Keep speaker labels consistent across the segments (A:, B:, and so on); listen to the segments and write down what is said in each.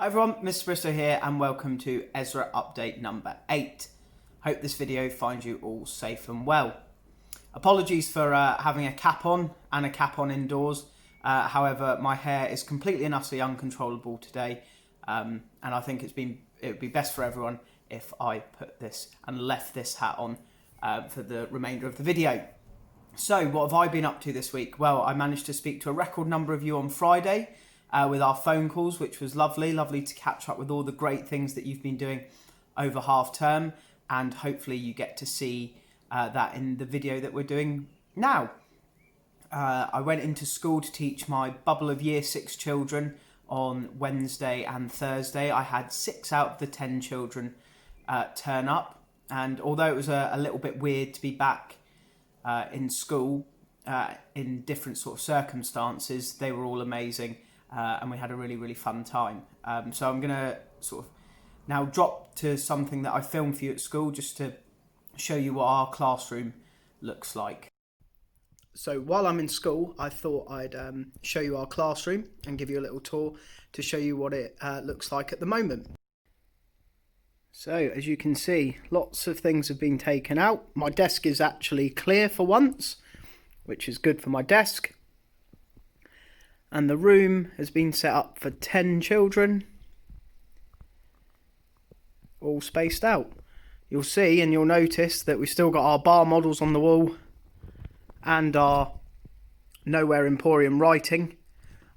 A: Hi everyone, Mr Bristow here and welcome to Ezra update number 8. Hope this video finds you all safe and well. Apologies for having a cap on and a cap on indoors. However, my hair is completely and utterly uncontrollable today, and I think it would be best for everyone if I put this and left this hat on for the remainder of the video. So what have I been up to this week? Well, I managed to speak to a record number of you on Friday with our phone calls, which was lovely to catch up with all the great things that you've been doing over half term, and hopefully you get to see that in the video that we're doing now. I went into school to teach my bubble of year 6 children on Wednesday and Thursday. I had 6 out of the 10 children turn up, and although it was a little bit weird to be back in school in different sort of circumstances, they were all amazing. And we had a really fun time. So I'm going to sort of now drop to something that I filmed for you at school just to show you what our classroom looks like. So while I'm in school, I thought I'd show you our classroom and give you a little tour to show you what it looks like at the moment. So as you can see, lots of things have been taken out. My desk is actually clear for once, which is good for my desk. And the room has been set up for 10 children, all spaced out. You'll see and you'll notice that we've still got our bar models on the wall and our Nowhere Emporium writing.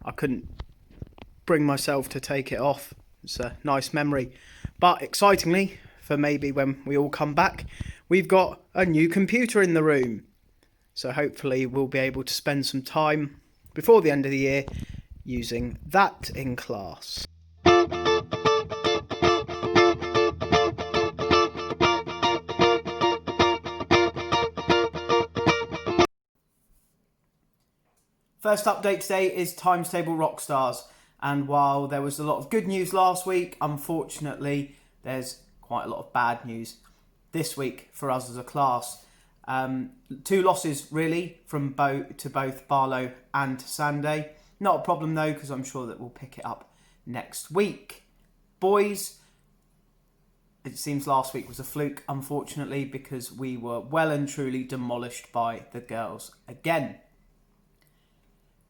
A: I couldn't bring myself to take it off. It's a nice memory. But excitingly, for maybe when we all come back, we've got a new computer in the room. So hopefully we'll be able to spend some time before the end of the year using that in class. First update today is Times Table Rockstars, and while there was a lot of good news last week, unfortunately there's quite a lot of bad news this week for us as a class. 2 losses really from both Barlow and Sanday. Not a problem though, because I'm sure that we'll pick it up next week. Boys, it seems last week was a fluke, unfortunately, because we were well and truly demolished by the girls again.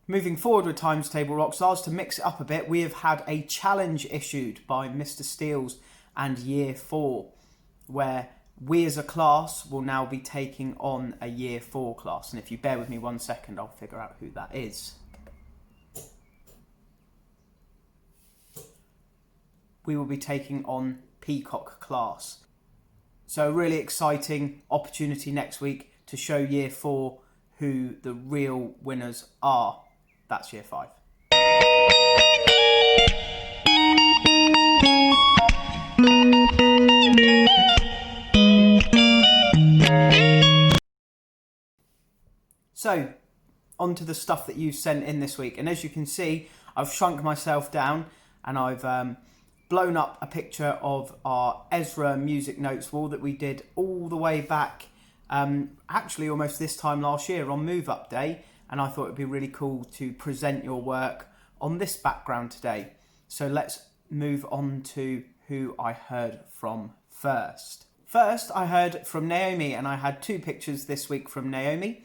A: Moving forward with Times Table Rockstars, to mix it up a bit, we have had a challenge issued by Mr Steels and Year 4, where we as a class will now be taking on a Year 4 class. And if you bear with me 1 second, I'll figure out who that is. We will be taking on Peacock class. So a really exciting opportunity next week to show Year 4 who the real winners are. That's Year 5. So, on to the stuff that you sent in this week. And as you can see, I've shrunk myself down and I've blown up a picture of our Ezra music notes wall that we did all the way back, actually almost this time last year on Move Up Day. And I thought it'd be really cool to present your work on this background today. So let's move on to who I heard from first. First, I heard from Naomi, and I had 2 pictures this week from Naomi.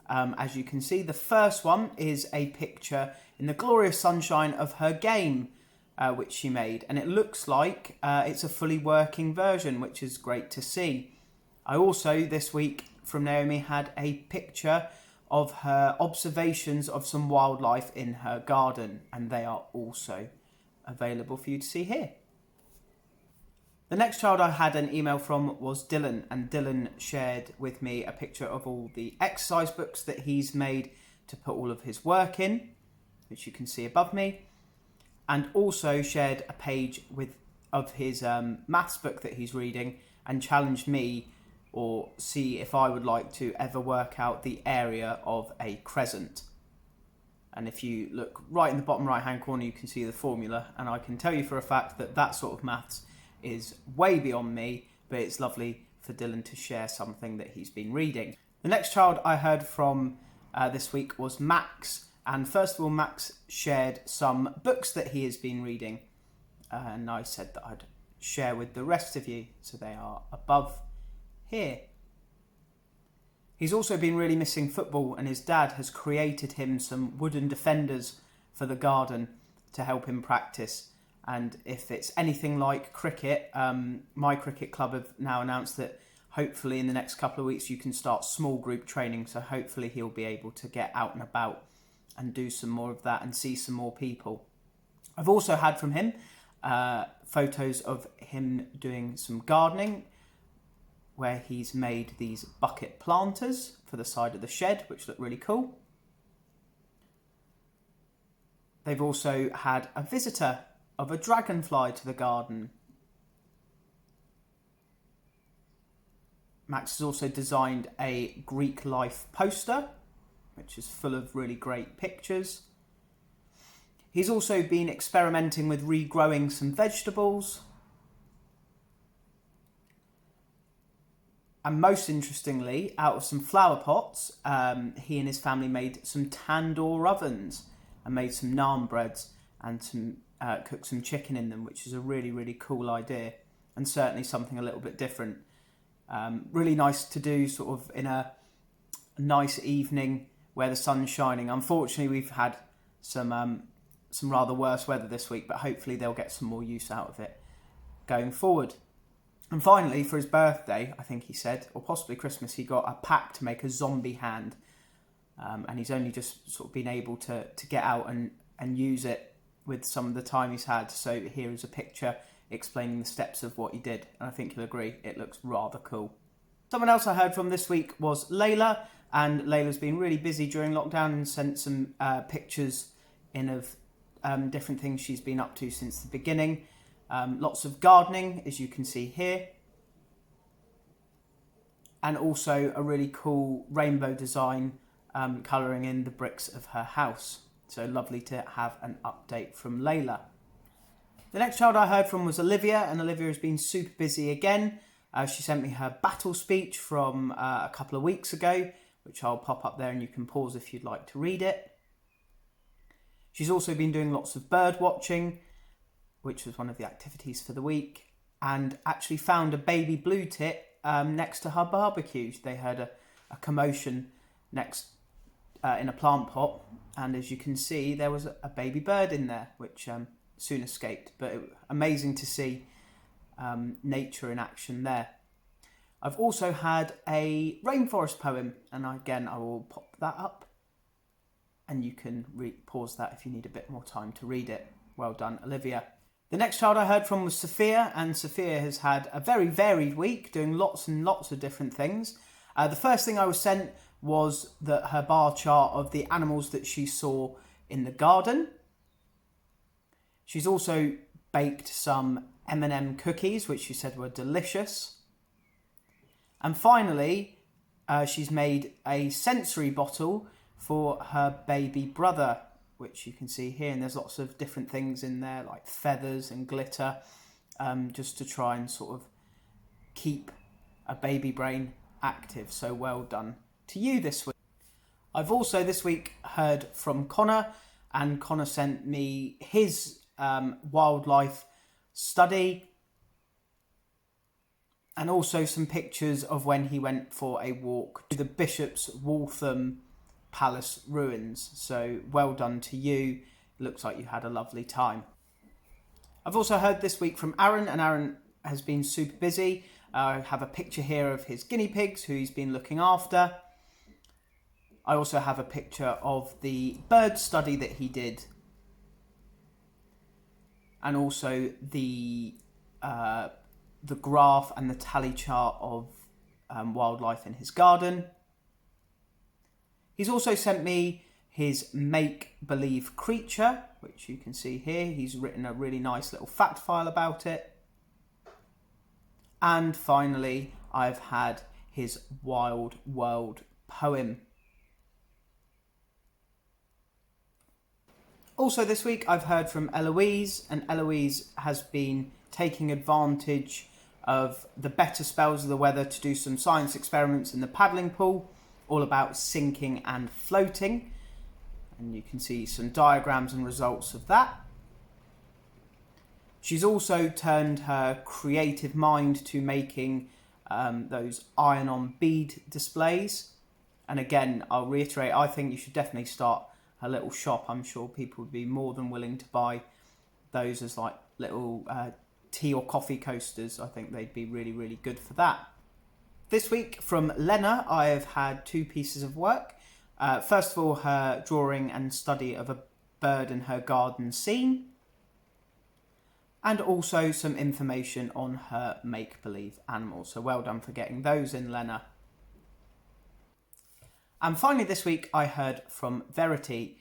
A: As you can see, the first one is a picture in the glorious sunshine of her game, which she made. And it looks like it's a fully working version, which is great to see. I also, this week, from Naomi, had a picture of her observations of some wildlife in her garden. And they are also available for you to see here. The next child I had an email from was Dylan, and Dylan shared with me a picture of all the exercise books that he's made to put all of his work in, which you can see above me, and also shared a page of his maths book that he's reading and challenged me or see if I would like to ever work out the area of a crescent. And if you look right in the bottom right hand corner, you can see the formula, and I can tell you for a fact that that sort of maths is way beyond me, but it's lovely for Dylan to share something that he's been reading. The next child I heard from this week was Max, and first of all Max shared some books that he has been reading, and I said that I'd share with the rest of you, so they are above here. He's also been really missing football, and his dad has created him some wooden defenders for the garden to help him practice. And if it's anything like cricket, my cricket club have now announced that hopefully in the next couple of weeks you can start small group training, so hopefully he'll be able to get out and about and do some more of that and see some more people. I've also had from him photos of him doing some gardening, where he's made these bucket planters for the side of the shed, which look really cool. They've also had a visitor of a dragonfly to the garden. Max has also designed a Greek life poster, which is full of really great pictures. He's also been experimenting with regrowing some vegetables. And most interestingly, out of some flower pots, he and his family made some tandoor ovens and made some naan breads and cooked some chicken in them, which is a really, really cool idea and certainly something a little bit different. Really nice to do sort of in a nice evening where the sun's shining. Unfortunately, we've had some rather worse weather this week, but hopefully they'll get some more use out of it going forward. And finally, for his birthday, I think he said, or possibly Christmas, he got a pack to make a zombie hand. And he's only just sort of been able to get out and use it with some of the time he's had. So here is a picture explaining the steps of what he did. And I think you'll agree, it looks rather cool. Someone else I heard from this week was Layla. And Layla's been really busy during lockdown and sent some pictures in of different things she's been up to since the beginning. Lots of gardening, as you can see here. And also a really cool rainbow design colouring in the bricks of her house. So lovely to have an update from Layla. The next child I heard from was Olivia, and Olivia has been super busy again. She sent me her battle speech from a couple of weeks ago, which I'll pop up there and you can pause if you'd like to read it. She's also been doing lots of bird watching, which was one of the activities for the week, and actually found a baby blue tit next to her barbecue. They heard a commotion next in a plant pot, and as you can see, there was a baby bird in there, which soon escaped. But it was amazing to see nature in action there. I've also had a rainforest poem, and again, I will pop that up, and you can pause that if you need a bit more time to read it. Well done, Olivia. The next child I heard from was Sophia, and Sophia has had a very varied week, doing lots and lots of different things. The first thing I was sent was her bar chart of the animals that she saw in the garden. She's also baked some M&M cookies, which she said were delicious. And finally, she's made a sensory bottle for her baby brother, which you can see here, and there's lots of different things in there like feathers and glitter, just to try and sort of keep a baby brain active. So well done to you this week. I've also this week heard from Connor, and Connor sent me his wildlife study and also some pictures of when he went for a walk to the Bishop's Waltham Palace ruins. So well done to you. Looks like you had a lovely time. I've also heard this week from Aaron, and Aaron has been super busy. I have a picture here of his guinea pigs who he's been looking after. I also have a picture of the bird study that he did, and also the graph and the tally chart of wildlife in his garden. He's also sent me his make-believe creature, which you can see here. He's written a really nice little fact file about it. And finally, I've had his Wild World poem. Also this week, I've heard from Eloise, and Eloise has been taking advantage of the better spells of the weather to do some science experiments in the paddling pool, all about sinking and floating. And you can see some diagrams and results of that. She's also turned her creative mind to making those iron-on bead displays. And again, I'll reiterate, I think you should definitely start a little shop. I'm sure people would be more than willing to buy those as like little tea or coffee coasters. I think they'd be really, really good for that. This week from Lena, I have had 2 pieces of work. First of all, her drawing and study of a bird in her garden scene. And also some information on her make-believe animals. So well done for getting those in, Lena. And finally this week, I heard from Verity.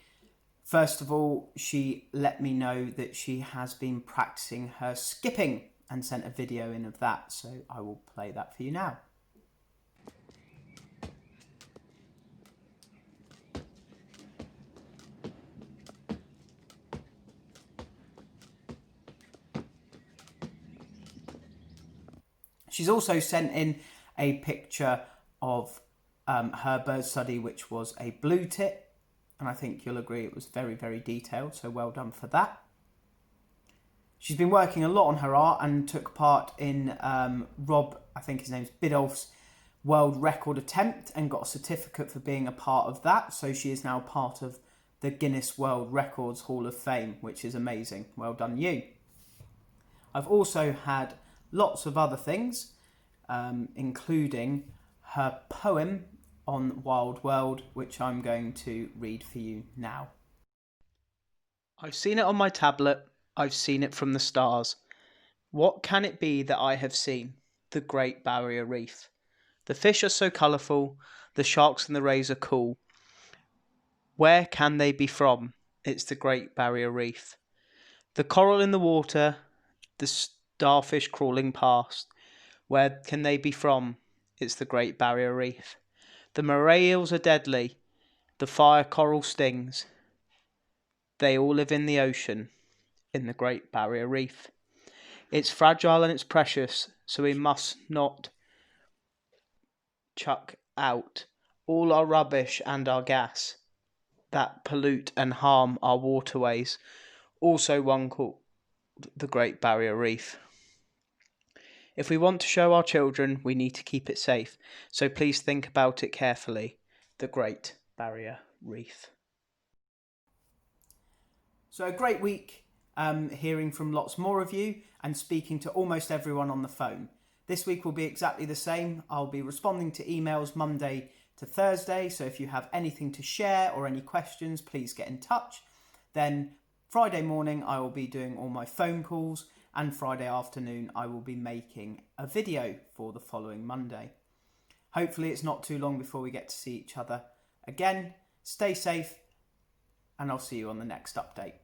A: First of all, she let me know that she has been practicing her skipping and sent a video in of that. So I will play that for you now. She's also sent in a picture of her bird study, which was a blue tit. And I think you'll agree it was very, very detailed. So well done for that. She's been working a lot on her art and took part in Rob, I think his name's Biddulph's world record attempt and got a certificate for being a part of that. So she is now part of the Guinness World Records Hall of Fame, which is amazing. Well done, you. I've also had lots of other things, including her poem on Wild World, which I'm going to read for you now. I've seen it on my tablet. I've seen it from the stars. What can it be that I have seen? The Great Barrier Reef. The fish are so colourful. The sharks and the rays are cool. Where can they be from? It's the Great Barrier Reef. The coral in the water. The starfish crawling past. Where can they be from? It's the Great Barrier Reef. The moray eels are deadly. The fire coral stings. They all live in the ocean, in the Great Barrier Reef. It's fragile and it's precious, so we must not chuck out all our rubbish and our gas that pollute and harm our waterways, also one called the Great Barrier Reef. If we want to show our children, we need to keep it safe, so please think about it carefully. The Great Barrier Reef. So a great week hearing from lots more of you and speaking to almost everyone on the phone. This week will be exactly the same. I'll be responding to emails Monday to Thursday, so if you have anything to share or any questions, please get in touch. Then Friday morning I will be doing all my phone calls, and Friday afternoon I will be making a video for the following Monday. Hopefully it's not too long before we get to see each other again. Stay safe, and I'll see you on the next update.